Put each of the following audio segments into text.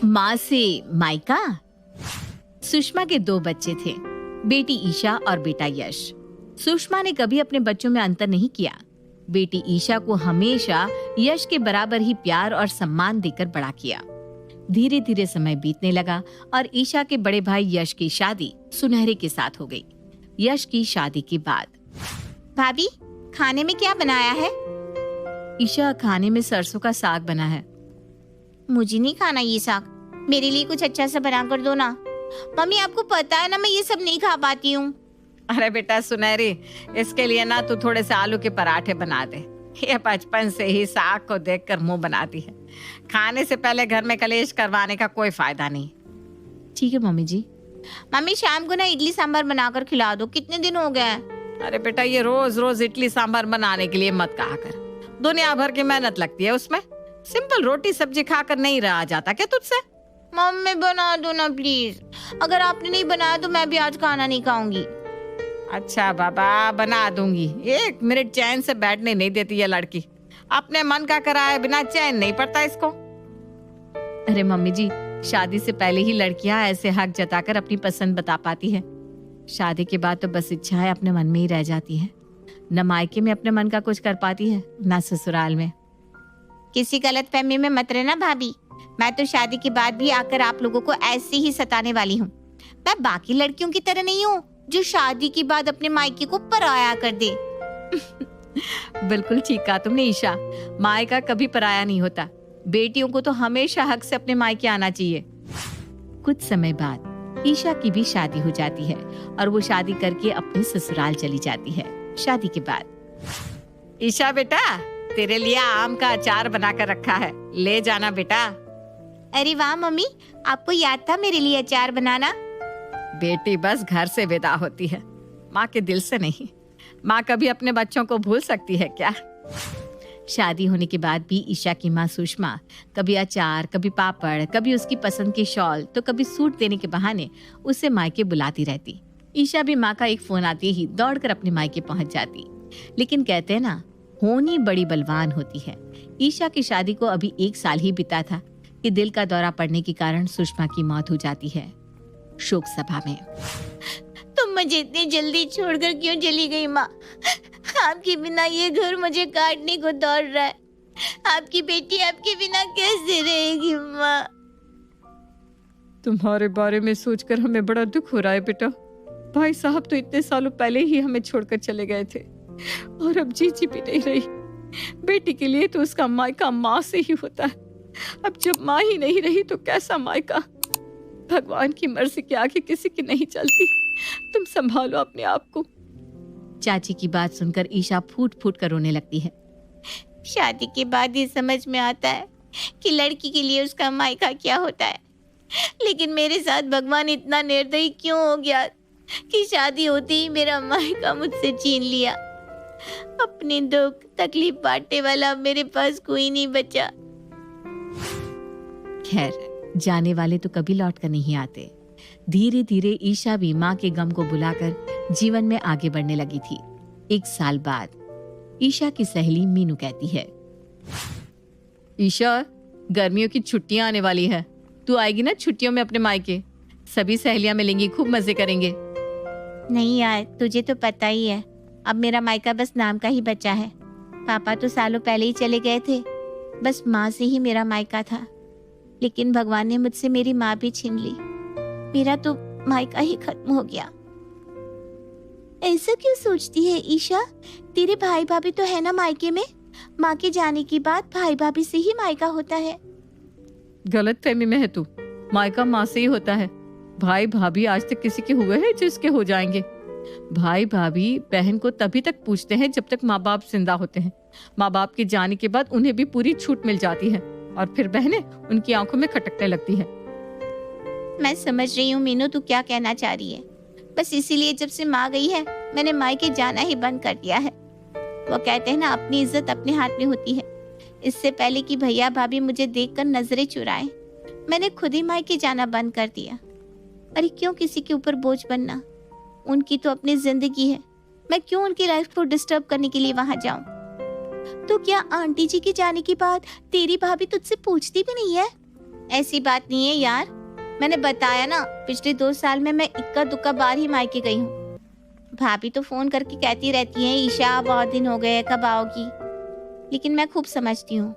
माँ से मायका। सुषमा के 2 बच्चे थे, बेटी ईशा और बेटा यश। सुषमा ने कभी अपने बच्चों में अंतर नहीं किया। बेटी ईशा को हमेशा यश के बराबर ही प्यार और सम्मान देकर बड़ा किया। धीरे धीरे समय बीतने लगा और ईशा के बड़े भाई यश की शादी सुनहरे के साथ हो गई। यश की शादी के बाद, भाभी खाने में क्या बनाया है? ईशा, खाने में सरसों का साग बना है। मुझे नहीं खाना ये साग, मेरे लिए कुछ अच्छा सा बना कर दो ना। मम्मी आपको पता है ना मैं ये सब नहीं खा पाती हूँ। अरे बेटा सुनहरी, इसके लिए ना तू थोड़े से आलू के पराठे बना दे। ये बचपन से ही साग को देखकर मुंह बनाती है। खाने से पहले घर में कलेश करवाने का कोई फायदा नहीं। ठीक है मम्मी जी। मम्मी शाम को ना इडली सांभर बनाकर खिला दो, कितने दिन हो गए हैं। अरे बेटा, ये रोज रोज इडली सांभर बनाने के लिए मत कहा कर, दुनिया भर की मेहनत लगती है उसमें। सिंपल रोटी सब्जी खाकर नहीं रहा जाता क्या तुझसे? मम्मी बना दो ना प्लीज। अगर आपने नहीं बनाया तो मैं भी आज खाना नहीं खाऊंगी। अच्छा बाबा, बना दूंगी। 1 मिनट चैन से बैठने नहीं देती ये लड़की। अपने मन का कराए बिना चैन नहीं पड़ता इसको। अरे मम्मी जी, शादी से पहले ही लड़कियां ऐसे हक जताकर अपनी पसंद बता पाती है। शादी के बाद तो बस इच्छाएं अपने मन में ही रह जाती है। न मायके में अपने मन का कुछ कर पाती है, न ससुराल में। किसी गलतफहमी में मत रहना भाभी, मैं तो शादी के बाद भी आकर आप लोगों को ऐसे ही सताने वाली हूँ। मैं बाकी लड़कियों की तरह नहीं हूँ जो शादी के बाद अपने मायके को पराया कर दे। बिल्कुल ठीक कहा तुमने ईशा, मायका कभी पराया नहीं होता। बेटियों को तो हमेशा हक से अपने मायके आना चाहिए। कुछ समय बाद ईशा की भी शादी हो जाती है और वो शादी करके अपने ससुराल चली जाती है। शादी के बाद, ईशा बेटा, तेरे लिए आम का अचार बनाकर रखा है, ले जाना बेटा। अरे वाह मम्मी, आपको याद था मेरे लिए अचार बनाना। बेटी बस घर से विदा होती है, माँ के दिल से नहीं। माँ कभी अपने बच्चों को भूल सकती है क्या? शादी होने के बाद भी ईशा की माँ सुषमा कभी अचार, कभी पापड़, कभी उसकी पसंद के शॉल, तो कभी सूट देने के बहाने उसे मायके बुलाती रहती। ईशा भी माँ का एक फोन आते ही दौड़कर अपने मायके पहुंच जाती। लेकिन कहते हैं ना, होनी बड़ी बलवान होती है। ईशा की शादी को अभी 1 साल ही बीता था कि दिल का दौरा पड़ने के कारण सुषमा की मौत हो जाती है। शोक सभा में, तुम मुझे इतनी जल्दी छोड़कर क्यों चली गई माँ? आपके बिना ये घर मुझे काटने को दौड़ रहा है। आपकी बेटी आपके बिना कैसे रहेगी माँ? तुम्हारे बारे में सोचकर हमें बड़ा दुख हो रहा है बेटा। भाई साहब तो इतने सालों पहले ही हमें छोड़कर चले गए थे और अब जी भी नहीं रही। बेटी के लिए तो उसका मायका माँ से ही होता है। अब जब माँ ही नहीं रही तो कैसा मायका? भगवान की मर्जी के आगे किसी की नहीं चलती। तुम संभालो अपने आप को। चाची की बात सुनकर ईशा फूट फूट कर रोने लगती है। शादी के बाद ही समझ में आता है कि लड़की के लिए उसका मायका क्या होता है। लेकिन मेरे साथ भगवान इतना निर्दयी क्यों हो गया कि शादी होते ही मेरा मायका मुझसे छीन लिया। अपने दुख तकलीफ बांटने वाला मेरे पास कोई नहीं बचा। खैर, जाने वाले तो कभी लौट कर नहीं आते। धीरे धीरे ईशा भी माँ के गम को बुलाकर जीवन में आगे बढ़ने लगी थी। 1 साल बाद ईशा की सहेली मीनू कहती है, ईशा, गर्मियों की छुट्टियां आने वाली है, तू आएगी ना छुट्टियों में अपने मायके? सभी सहेलियां मिलेंगी, खूब मजे करेंगे। नहीं यार, तुझे तो पता ही है, अब मेरा मायका बस नाम का ही बचा है। पापा तो सालों पहले ही चले गए थे, बस माँ से ही मेरा मायका था। लेकिन भगवान ने मुझसे मेरी माँ भी छीन ली। मेरा तो मायका ही खत्म हो गया। ऐसा क्यों सोचती है ईशा? तेरे भाई भाभी तो है ना मायके में। माँ के जाने के बाद भाई भाभी से ही मायका होता है। गलत फहमी में है तू। मायका माँ से ही होता है। भाई भाभी आज तक किसी के हुए हैं जिसके हो जाएंगे? भाई भाभी बहन को तभी तक पूछते हैं जब तक माँ बाप जिंदा होते हैं। माँ बाप के जाने के बाद उन्हें भी पूरी छूट मिल जाती है और फिर बहनें उनकी आंखों में खटकने लगती है। मैं समझ रही हूँ मीनू, तू क्या कहना चाह रही है। बस इसीलिए जब से माँ गई है मैंने मायके जाना ही बंद कर दिया है। वो कहते हैं ना, अपनी इज्जत अपने हाथ में होती है। इससे पहले कि भैया भाभी मुझे देखकर नजरें चुराएं, मैंने खुद ही मायके जाना बंद कर दिया। अरे क्यों किसी के ऊपर बोझ बनना? उनकी तो अपनी जिंदगी है, मैं क्यों उनकी लाइफ को डिस्टर्ब करने के लिए वहां जाऊं? तो क्या आंटी जी के जाने के बाद तेरी भाभी तुझसे पूछती भी नहीं है? ऐसी बात नहीं है यार, मैंने बताया ना, पिछले 2 साल में मैं इक्का दुक्का बार ही मायके गई हूँ। भाभी तो फोन करके कहती रहती हैं, ईशा बहुत दिन हो गए, कब आओगी। लेकिन मैं खूब समझती हूँ,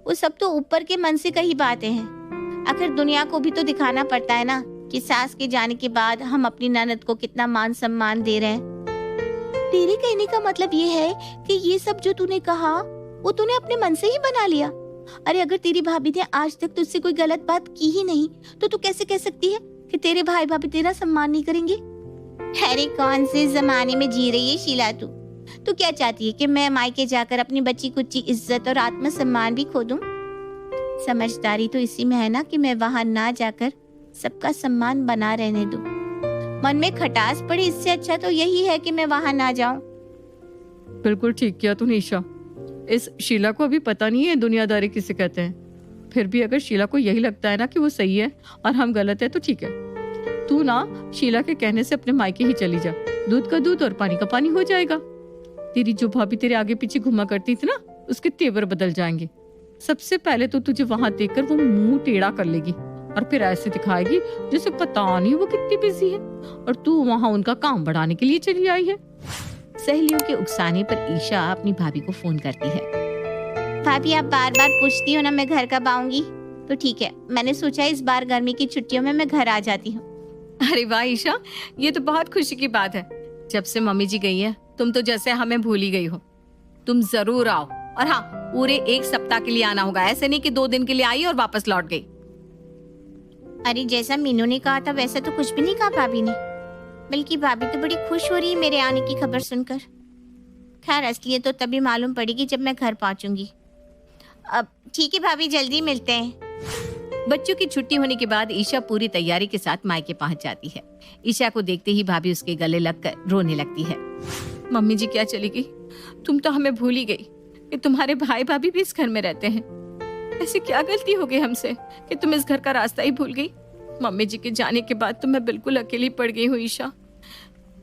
वो सब तो ऊपर के मन से कही बातें हैं। आखिर दुनिया को भी तो दिखाना पड़ता है ना कि सास के जाने के बाद हम अपनी ननद को कितना मान सम्मान दे रहे हैं। तेरे कहने का मतलब ये है कि ये सब जो तूने कहा वो तूने अपने मन से ही बना लिया। अरे अगर तेरी भाभी ने आज तक तुझसे कोई गलत बात की ही नहीं तो तू कैसे कह सकती है कि तेरे भाई भाभी तेरा सम्मान नहीं करेंगे? अरे कौन से जमाने में जी रही है शीला तू? तू क्या चाहती है कि मैं मायके जाकर अपनी बच्ची कुच्ची इज्जत और आत्मसम्मान भी खो दूं? समझदारी तो इसी में है ना कि मैं वहां ना जाकर सबका सम्मान बना रहने दूं। मन में खटास पड़े, इससे अच्छा तो यही है कि मैं वहां ना जाऊं। बिल्कुल ठीक किया तूने ईशा। इस शीला को अभी पता नहीं है दुनियादारी किसे कहते हैं। फिर भी अगर शीला को यही लगता है ना कि वो सही है और हम गलत है तो ठीक है। तू ना शीला के कहने से अपने मायके ही चली जा, दूध का दूध और पानी का पानी हो जाएगा। तेरी जो भाभी तेरे आगे पीछे घुमा करती थी ना, उसके तेवर बदल जाएंगे। सबसे पहले तो तुझे वहां देखकर वो मुंह टेढ़ा कर लेगी और फिर ऐसे दिखाएगी जैसे पता नहीं वो कितनी बिजी है और तू वहां उनका काम बढ़ाने के लिए चली आई है। सहेलियों के उकसाने पर ईशा अपनी भाभी को फोन करती है। भाभी आप बार बार पूछती हो ना मैं घर कब आऊंगी, तो ठीक है, मैंने सोचा इस बार गर्मी की छुट्टियों में मैं घर आ जाती हूँ। अरे वाह ईशा, ये तो बहुत खुशी की बात है। जब से मम्मी जी गई है तुम तो जैसे हमें भूल ही गई हो। तुम जरूर आओ, और हाँ, पूरे 1 सप्ताह के लिए आना होगा। ऐसे नहीं कि 2 दिन के लिए आई और वापस लौट गई। अरे जैसा मीनू ने कहा था वैसा तो कुछ भी नहीं कहा भाभी ने, बल्कि भाभी तो बड़ी खुश हो रही है मेरे आने की खबर सुनकर। खैर असलियत तो तभी मालूम पड़ेगी जब मैं घर पहुंचूंगी। अब ठीक है भाभी, जल्दी मिलते हैं। बच्चों की छुट्टी होने के बाद ईशा पूरी तैयारी के साथ मायके पहुंच जाती है। ईशा को देखते ही भाभी उसके गले लगकर रोने लगती है। मम्मी जी क्या चली गई? तुम तो हमें भूल ही गई कि तुम्हारे भाई भाभी भी इस घर में रहते हैं। ऐसी क्या गलती हो गई हमसे कि तुम इस घर का रास्ता ही भूल गई? मम्मी जी के जाने के बाद तो मैं बिल्कुल अकेली पड़ गई हूँ ईशा।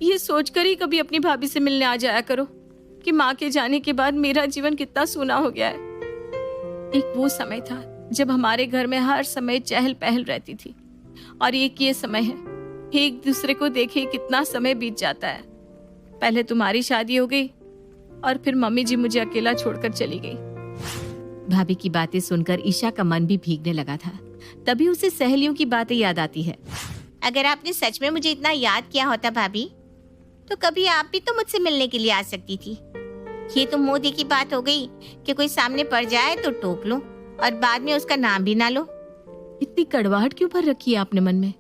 ये सोचकर ही कभी अपनी भाभी से मिलने आ जाया करो कि माँ के जाने के बाद मेरा जीवन कितना सूना हो गया है। एक वो समय था जब हमारे घर में हर समय चहल पहल रहती थी, और एक ये समय है, एक दूसरे को देखे कितना समय बीत जाता है। पहले तुम्हारी शादी हो गई और फिर मम्मी जी मुझे अकेला छोड़कर चली गई। भाभी की बातें सुनकर ईशा का मन भी भीगने लगा था। तभी उसे सहेलियों की बातें याद आती है। अगर आपने सच में मुझे इतना याद किया होता भाभी, तो कभी आप भी तो मुझसे मिलने के लिए आ सकती थी। ये तो मोदी की बात हो गई कि कोई सामने पड़ जाए तो टोक लो और बाद में उसका नाम भी ना लो। इतनी कड़वाहट क्यों भर रखी है आपने मन में?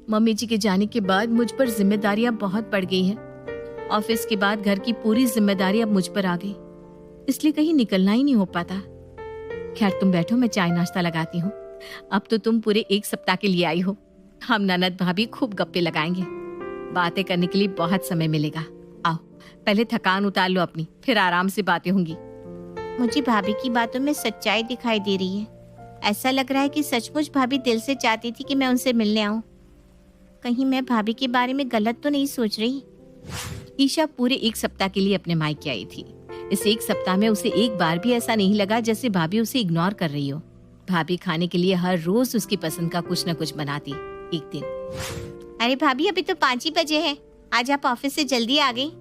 मम्मी जी के जाने के बाद मुझ पर जिम्मेदारियां बहुत बढ़ गई हैं। ऑफिस के बाद घर की पूरी जिम्मेदारी अब मुझ पर आ गई, इसलिए कहीं निकलना ही नहीं हो पाता। खैर तुम बैठो, मैं चाय नाश्ता लगाती हूँ। अब तो तुम पूरे 1 सप्ताह के लिए आई हो। हम ननद भाभी खूब गप्पे लगाएंगे, बातें करने के लिए बहुत समय मिलेगा। आओ पहले थकान उतार लो अपनी, फिर आराम से बातें होंगी। मुझे भाभी की बातों में सच्चाई दिखाई दे रही है। ऐसा लग रहा है कि सचमुच भाभी दिल से चाहती थी कि मैं उनसे मिलने आऊं। कहीं मैं भाभी के बारे में गलत तो नहीं सोच रही? ईशा पूरे 1 सप्ताह के लिए अपने मायके आई थी। इस 1 सप्ताह में उसे एक बार भी ऐसा नहीं लगा जैसे भाभी उसे इग्नोर कर रही हो। भाभी खाने के लिए हर रोज उसकी पसंद का कुछ न कुछ बनाती। एक दिन, अरे भाभी अभी तो 5 ही बजे हैं, आज आप ऑफिस से जल्दी आ गई।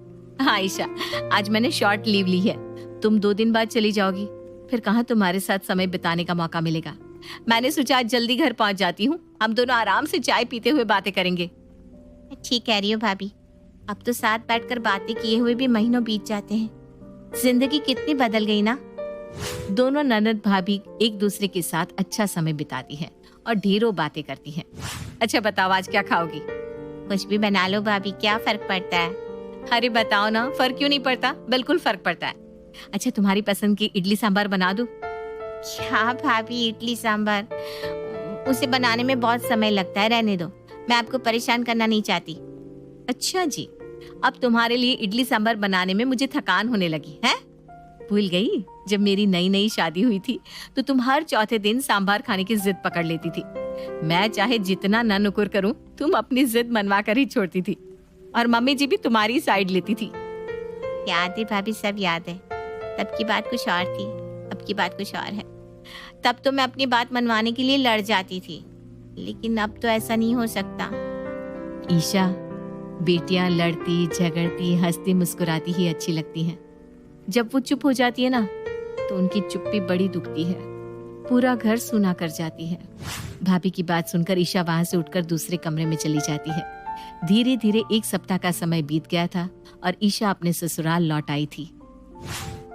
हाँ ईशा, आज मैंने शॉर्ट लीव ली है। तुम 2 दिन बाद चली जाओगी, फिर कहाँ तुम्हारे साथ समय बिताने का मौका मिलेगा। मैंने सोचा आज जल्दी घर पहुँच जाती हूँ, हम दोनों आराम से चाय पीते हुए बातें करेंगे। ठीक कह रही हो भाभी, अब तो साथ बैठकर बातें किए हुए भी महीनों बीत जाते हैं। जिंदगी कितनी बदल गई ना। दोनों ननद भाभी एक दूसरे के साथ अच्छा समय बिताती हैं और ढेरों बातें करती हैं। अच्छा बताओ आज क्या खाओगी? कुछ भी बना लो भाभी, क्या फर्क पड़ता है? अरे बताओ ना, फर्क क्यों नहीं पड़ता? बिल्कुल फर्क पड़ता है। अच्छा तुम्हारी पसंद की इडली सांभर बना दूं? क्या भाभी, इडली सांभर? उसे बनाने में बहुत समय लगता है, रहने दो, मैं आपको परेशान करना नहीं चाहती। अच्छा जी, अब तुम्हारे लिए इडली सांभर बनाने में मुझे थकान होने लगी है? भूल गई जब मेरी नई नई शादी हुई थी तो तुम हर चौथे दिन सांभर खाने की जिद पकड़ लेती थी। मैं चाहे जितना न नुकुर करूं, तुम अपनी जिद मनवा कर ही छोड़ती थी, और मम्मी जी भी तुम्हारी साइड लेती थी। याद है भाभी, सब याद है। तब की बात कुछ और थी, अब की बात कुछ और है। तब तो मैं अपनी बात मनवाने के लिए लड़ जाती थी, लेकिन अब तो ऐसा नहीं हो सकता। ईशा, बेटियां लड़ती झगड़ती हंसती मुस्कुराती ही अच्छी लगती हैं। जब वो चुप हो जाती है ना, तो उनकी चुप्पी बड़ी दुखती है, पूरा घर सुना कर जाती है। भाभी की बात सुनकर ईशा वहां से उठकर दूसरे कमरे में चली जाती है। धीरे धीरे 1 सप्ताह का समय बीत गया था और ईशा अपने ससुराल लौट आई थी।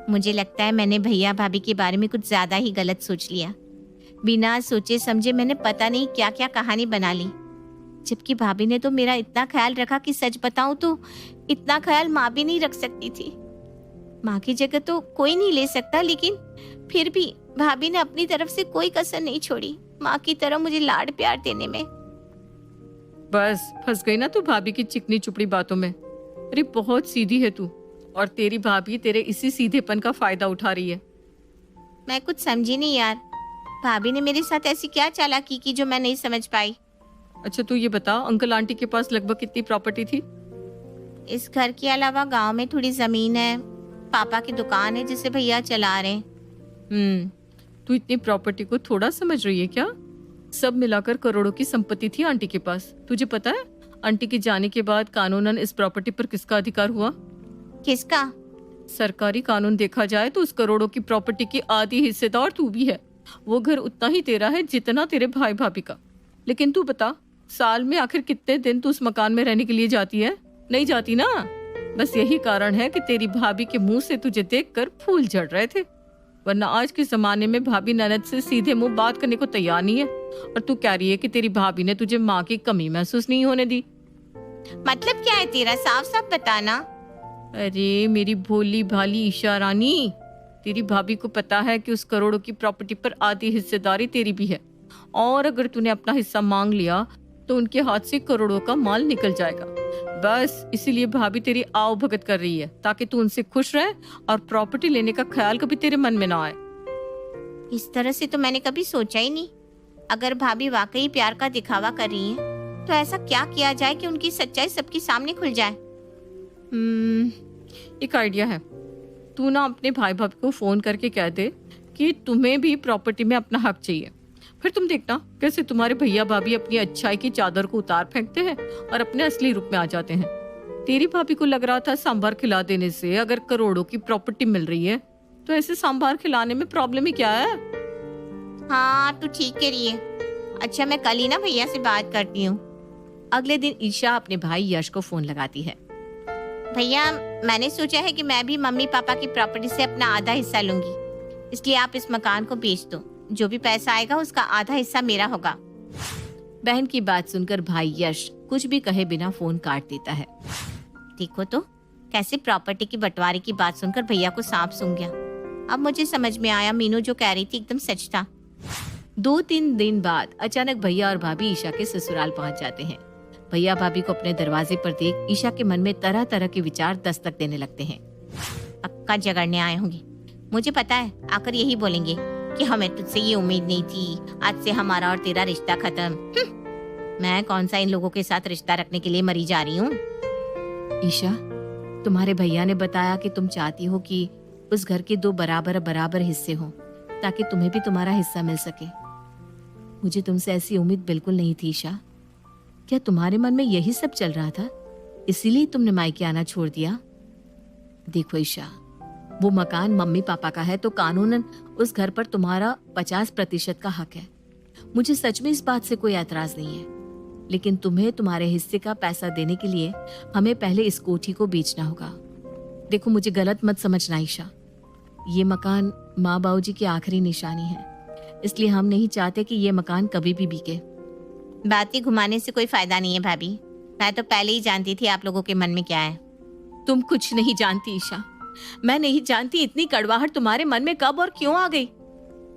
मुझे लगता है मैंने भैया भाभी के बारे में कुछ ज्यादा ही गलत सोच लिया। बिना सोचे समझे मैंने पता नहीं क्या क्या कहानी बना ली, जबकि भाभी ने तो मेरा इतना ख्याल रखा कि सच बताऊं तो इतना ख्याल माँ भी नहीं रख सकती थी। माँ की जगह तो कोई नहीं ले सकता, लेकिन फिर भी भाभी ने अपनी तरफ से कोई कसर नहीं छोड़ी माँ की तरह मुझे लाड प्यार देने में। बस फंस गई ना तू भाभी की चिकनी चुपड़ी बातों में। अरे बहुत सीधी है तू, और तेरी भाभी तेरे इसी सीधेपन का फायदा उठा रही है। मैं कुछ समझी नहीं यार, भाभी ने मेरे साथ ऐसी क्या चालाकी की जो मैं नहीं समझ पाई। अच्छा तू ये बता, अंकल आंटी के पास लगभग कितनी प्रॉपर्टी थी? इस घर के अलावा गांव में थोड़ी जमीन है, पापा की दुकान है जिसे भैया चला रहे हैं। तू इतनी प्रॉपर्टी को थोड़ा समझ रही है क्या? सब मिलाकर करोड़ों की संपत्ति थी आंटी के पास। तुझे पता है आंटी के जाने के बाद कानूनन इस प्रॉपर्टी पर किसका अधिकार हुआ? किसका? सरकारी कानून देखा जाए तो उस करोड़ों की प्रॉपर्टी की आधी हिस्सेदार तू भी है। वो घर उतना ही तेरा है जितना तेरे भाई भाभी का। लेकिन तू बता, साल में आखिर कितने दिन तू उस मकान में रहने के लिए जाती है? नहीं जाती ना। बस यही कारण है कि तेरी भाभी के मुंह से तुझे देखकर फूल झड़ रहे थे, वरना आज के जमाने में भाभी ननद से सीधे मुंह बात करने को तैयार नहीं है। और तू कह रही है कि तेरी भाभी ने तुझे माँ की कमी महसूस नहीं होने दी। मतलब क्या है तेरा? साफ साफ बताना। अरे मेरी भोली भाली ईशा रानी, तेरी भाभी को पता है कि उस करोड़ों की प्रॉपर्टी पर आधी हिस्सेदारी तेरी भी है, और अगर तूने अपना हिस्सा मांग लिया तो उनके हाथ से करोड़ों का माल निकल जाएगा। बस इसीलिए भाभी तेरी आओ भगत कर रही है, ताकि तू उनसे खुश रहे और प्रॉपर्टी लेने का ख्याल कभी तेरे मन में ना आए। इस तरह से तो मैंने कभी सोचा ही नहीं। अगर भाभी वाकई प्यार का दिखावा कर रही है तो ऐसा क्या किया जाए कि उनकी सच्चाई सबके सामने खुल जाए। एक आइडिया है। तू ना अपने भाई भाभी को फोन करके कह दे कि तुम्हें भी प्रॉपर्टी में अपना हक चाहिए। फिर तुम देखना कैसे तुम्हारे भैया भाभी अपनी अच्छाई की चादर को उतार फेंकते हैं और अपने असली रूप में आ जाते हैं। तेरी भाभी को लग रहा था सांभर खिला देने से अगर करोड़ों की प्रॉपर्टी मिल रही है तो ऐसे सांभर खिलाने में प्रॉब्लम ही क्या है? हाँ तू ठीक कह रही है। अच्छा मैं कल ही ना भैया से बात करती हूँ। अगले दिन ईशा अपने भाई यश को फोन लगाती है। भैया मैंने सोचा है कि मैं भी मम्मी पापा की प्रॉपर्टी से अपना आधा हिस्सा लूंगी, इसलिए आप इस मकान को बेच दो। जो भी पैसा आएगा उसका आधा हिस्सा मेरा होगा। बहन की बात सुनकर भाई यश कुछ भी कहे बिना फोन काट देता है। देखो तो कैसे प्रॉपर्टी की बंटवारे की बात सुनकर भैया को सांप सूंघ गया। अब मुझे समझ में आया मीनू जो कह रही थी एकदम सच था। 2-3 दिन बाद अचानक भैया और भाभी ईशा के ससुराल पहुंच जाते हैं। भैया भाभी को अपने दरवाजे पर देख ईशा के मन में तरह तरह के विचार दस्तक देने लगते हैं। पक्का झगड़ने आए होंगे, मुझे पता है। आकर यही बोलेंगे कि हमें तुझसे ये उम्मीद नहीं थी, आज से हमारा और तेरा रिश्ता खत्म। मैं कौन सा इन लोगों के साथ रिश्ता रखने के लिए मरी जा रही हूँ। ईशा, तुम्हारे भैया ने बताया कि तुम चाहती हो कि उस घर के 2 बराबर बराबर हिस्से हों, ताकि तुम्हें भी तुम्हारा हिस्सा मिल सके। मुझे तुमसे ऐसी उम्मीद बिल्कुल नहीं थी ईशा। क्या तुम्हारे मन में यही सब चल रहा था, इसीलिए तुमने मायके आना छोड़ दिया? देखो ईशा, वो मकान मम्मी पापा का है तो कानूनन उस घर पर तुम्हारा 50% का हक है। मुझे सच में इस बात से कोई ऐतराज नहीं है, लेकिन तुम्हें तुम्हारे हिस्से का पैसा देने के लिए हमें पहले इस कोठी को बेचना होगा। देखो मुझे गलत मत समझना ईशा, ये मकान माँ बाबू जी की आखिरी निशानी है, इसलिए हम नहीं चाहते कि ये मकान कभी भी बिके। बातें घुमाने से कोई फायदा नहीं है भाभी। मैं तो पहले ही जानती थी आप लोगों के मन में क्या है। तुम कुछ नहीं जानती ईशा, मैं नहीं जानती इतनी कड़वाहट तुम्हारे मन में कब और क्यों आ गई।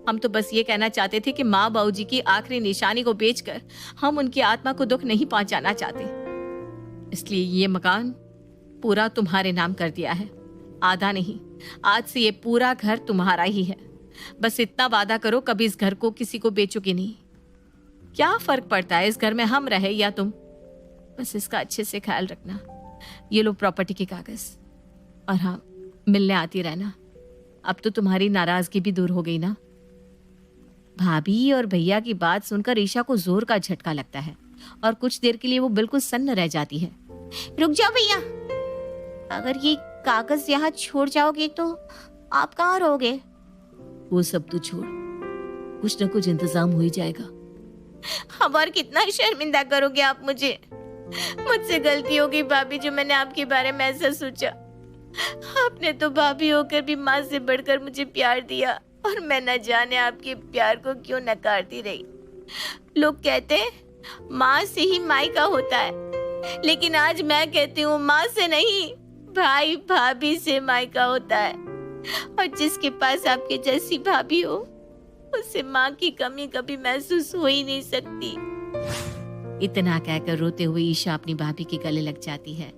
हम तो बस ये कहना चाहते थे कि माँ बाबू जी की आखिरी निशानी को बेचकर हम उनकी आत्मा को दुख नहीं पहुंचाना चाहते, इसलिए ये मकान पूरा तुम्हारे नाम कर दिया है। आधा नहीं, आज से ये पूरा घर तुम्हारा ही है। बस इतना वादा करो कभी इस घर को किसी को बेचोगे नहीं। क्या फर्क पड़ता है इस घर में हम रहे या तुम, बस इसका अच्छे से ख्याल रखना। ये लो प्रॉपर्टी के कागज, और हाँ, मिलने आती रहना। अब तो तुम्हारी नाराजगी भी दूर हो गई ना। भाभी और भैया की बात सुनकर ईशा को जोर का झटका लगता है और कुछ देर के लिए वो बिल्कुल सन्न रह जाती है। रुक जाओ भैया, अगर ये कागज यहाँ छोड़ जाओगे तो आप कहाँ रहोगे? वो सब तू छोड़, कुछ न कुछ इंतजाम हो ही जाएगा। अब और कितना शर्मिंदा करोगे आप मुझे? मुझसे गलती हो गई भाभी, जो मैंने आपके बारे में ऐसा सोचा। आपने तो भाभी होकर भी माँ से बढ़कर मुझे प्यार दिया और मैं न जाने आपके प्यार को क्यों नकारती रही। लोग कहते हैं माँ से ही मायका होता है, लेकिन आज मैं कहती हूँ माँ से नहीं, भाई भाभी से मायका होता है। और जिसके पास आपके जैसी भाभी हो, उससे माँ की कमी कभी महसूस हो ही नहीं सकती। इतना कहकर रोते हुए ईशा अपनी भाभी के गले लग जाती है।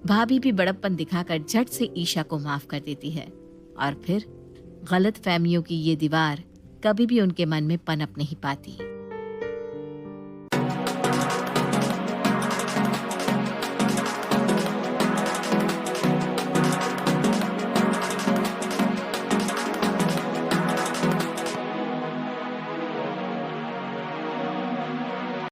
भाभी भी बड़प्पन दिखाकर झट से ईशा को माफ कर देती है और फिर गलत फहमियों की ये दीवार कभी भी उनके मन में पनप नहीं पाती।